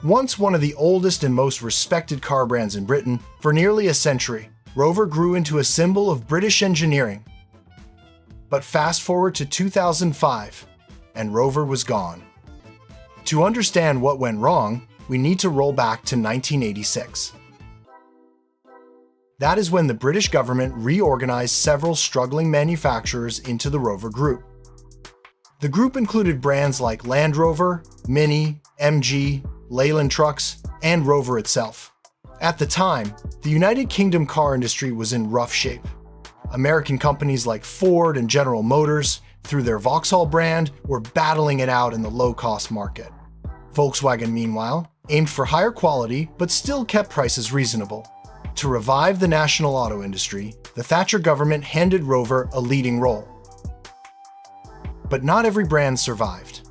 Once one of the oldest and most respected car brands in Britain, for nearly a century, Rover grew into a symbol of British engineering. But fast forward to 2005, and Rover was gone. To understand what went wrong, we need to roll back to 1986. That is when the British government reorganized several struggling manufacturers into the Rover Group. The group included brands like Land Rover, Mini, MG, Leyland Trucks, and Rover itself. At the time, the United Kingdom car industry was in rough shape. American companies like Ford and General Motors, through their Vauxhall brand, were battling it out in the low-cost market. Volkswagen, meanwhile, aimed for higher quality but still kept prices reasonable. To revive the national auto industry, the Thatcher government handed Rover a leading role. But not every brand survived.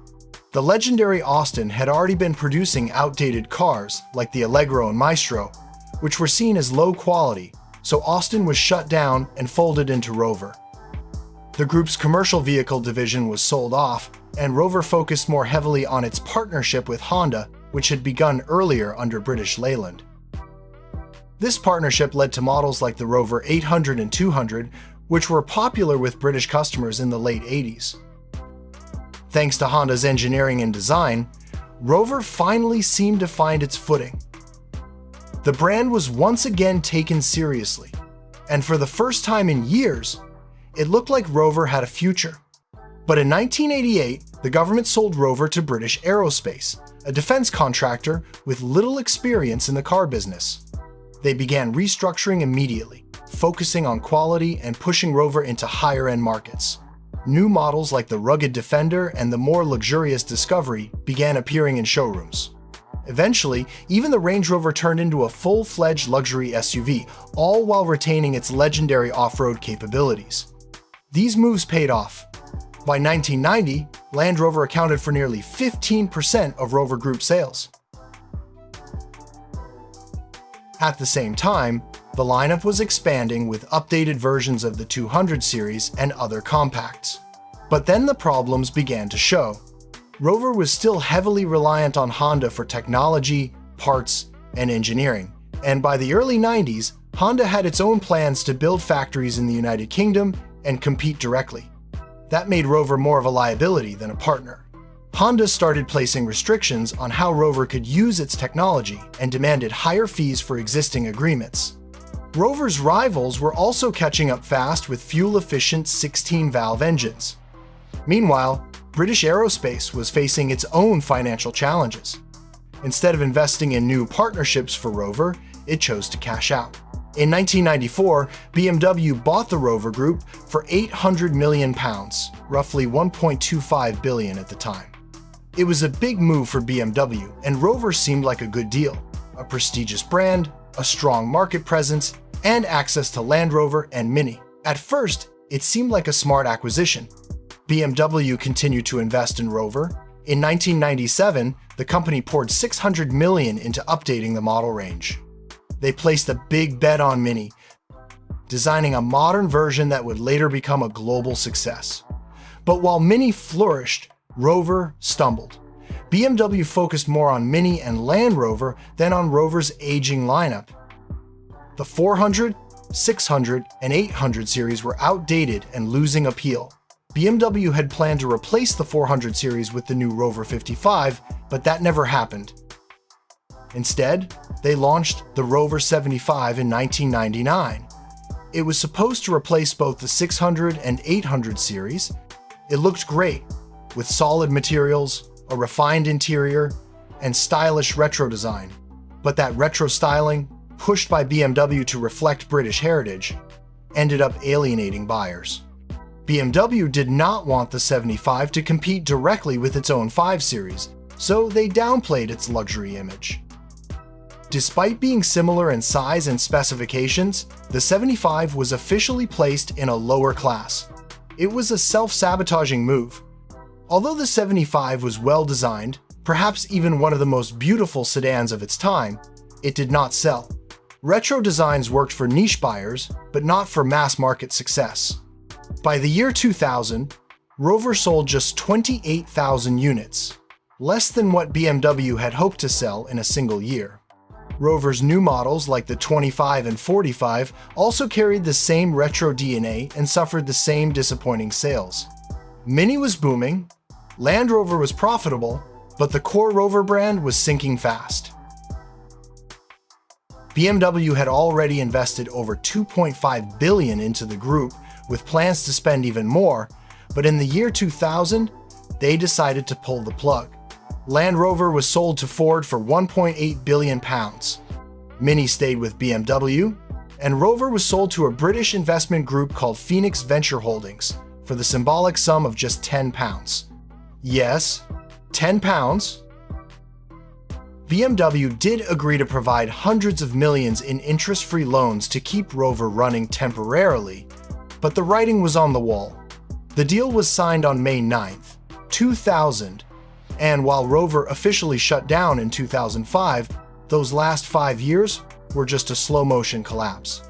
The legendary Austin had already been producing outdated cars like the Allegro and Maestro, which were seen as low quality, so Austin was shut down and folded into Rover. The group's commercial vehicle division was sold off, and Rover focused more heavily on its partnership with Honda, which had begun earlier under British Leyland. This partnership led to models like the Rover 800 and 200, which were popular with British customers in the late 80s. Thanks to Honda's engineering and design, Rover finally seemed to find its footing. The brand was once again taken seriously, and for the first time in years, it looked like Rover had a future. But in 1988, the government sold Rover to British Aerospace, a defense contractor with little experience in the car business. They began restructuring immediately, focusing on quality and pushing Rover into higher-end markets. New models like the rugged Defender and the more luxurious Discovery began appearing in showrooms. Eventually, even the Range Rover turned into a full-fledged luxury SUV, all while retaining its legendary off-road capabilities. These moves paid off. By 1990, Land Rover accounted for nearly 15% of Rover Group sales. At the same time, the lineup was expanding with updated versions of the 200 series and other compacts. But then the problems began to show. Rover was still heavily reliant on Honda for technology, parts, and engineering, and by the early 90s, Honda had its own plans to build factories in the United Kingdom and compete directly. That made Rover more of a liability than a partner. Honda started placing restrictions on how Rover could use its technology and demanded higher fees for existing agreements. Rover's rivals were also catching up fast with fuel-efficient 16-valve engines. Meanwhile, British Aerospace was facing its own financial challenges. Instead of investing in new partnerships for Rover, it chose to cash out. In 1994, BMW bought the Rover Group for £800 million, roughly $1.25 billion at the time. It was a big move for BMW, and Rover seemed like a good deal. A prestigious brand, a strong market presence, and access to Land Rover and Mini. At first, it seemed like a smart acquisition. BMW continued to invest in Rover. In 1997, the company poured $600 million into updating the model range. They placed a big bet on Mini, designing a modern version that would later become a global success. But while Mini flourished, Rover stumbled. BMW focused more on Mini and Land Rover than on Rover's aging lineup. The 400, 600, and 800 series were outdated and losing appeal. BMW had planned to replace the 400 series with the new Rover 55, but that never happened. Instead, they launched the Rover 75 in 1999. It was supposed to replace both the 600 and 800 series. It looked great, with solid materials, a refined interior, and stylish retro design. But that retro styling, pushed by BMW to reflect British heritage, ended up alienating buyers. BMW did not want the 75 to compete directly with its own 5 Series, so they downplayed its luxury image. Despite being similar in size and specifications, the 75 was officially placed in a lower class. It was a self-sabotaging move. Although the 75 was well designed, perhaps even one of the most beautiful sedans of its time, it did not sell. Retro designs worked for niche buyers, but not for mass market success. By the year 2000, Rover sold just 28,000 units. less than what BMW had hoped to sell in a single year. Rover's new models like the 25 and 45 also carried the same retro DNA and suffered the same disappointing sales. Mini was booming, Land Rover was profitable, but the core Rover brand was sinking fast. BMW had already invested over $2.5 billion into the group, with plans to spend even more, but in the year 2000, they decided to pull the plug. Land Rover was sold to Ford for £1.8 billion. Mini stayed with BMW, and Rover was sold to a British investment group called Phoenix Venture Holdings for the symbolic sum of just £10. Yes, £10. BMW did agree to provide hundreds of millions in interest-free loans to keep Rover running temporarily, but the writing was on the wall. The deal was signed on May 9th, 2000, and while Rover officially shut down in 2005, those last 5 years were just a slow-motion collapse.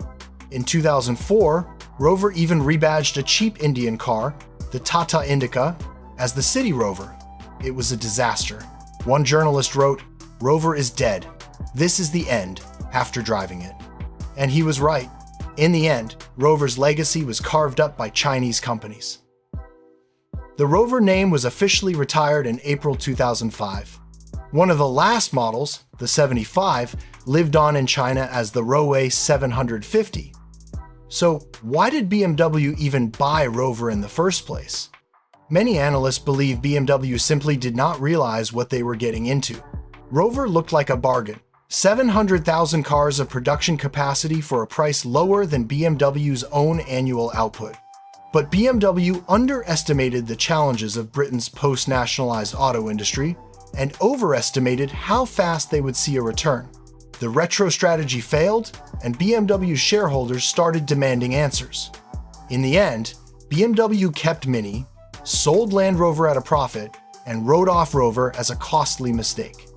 In 2004, Rover even rebadged a cheap Indian car, the Tata Indica, as the CityRover. It was a disaster. One journalist wrote, "Rover is dead. This is the end," after driving it. And he was right. In the end, Rover's legacy was carved up by Chinese companies. The Rover name was officially retired in April 2005. One of the last models, the 75, lived on in China as the Roewe 750. So why did BMW even buy Rover in the first place? Many analysts believe BMW simply did not realize what they were getting into. Rover looked like a bargain. 700,000 cars of production capacity for a price lower than BMW's own annual output. But BMW underestimated the challenges of Britain's post-nationalized auto industry and overestimated how fast they would see a return. The retro strategy failed, and BMW shareholders started demanding answers. In the end, BMW kept Mini, sold Land Rover at a profit, and wrote off Rover as a costly mistake.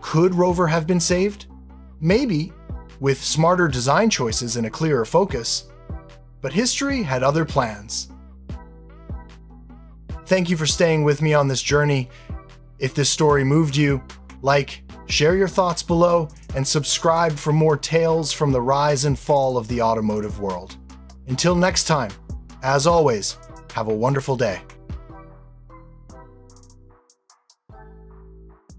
Could Rover have been saved? Maybe, with smarter design choices and a clearer focus. But history had other plans. Thank you for staying with me on this journey. If this story moved you, like, share your thoughts below, and subscribe for more tales from the rise and fall of the automotive world. Until next time, as always, have a wonderful day.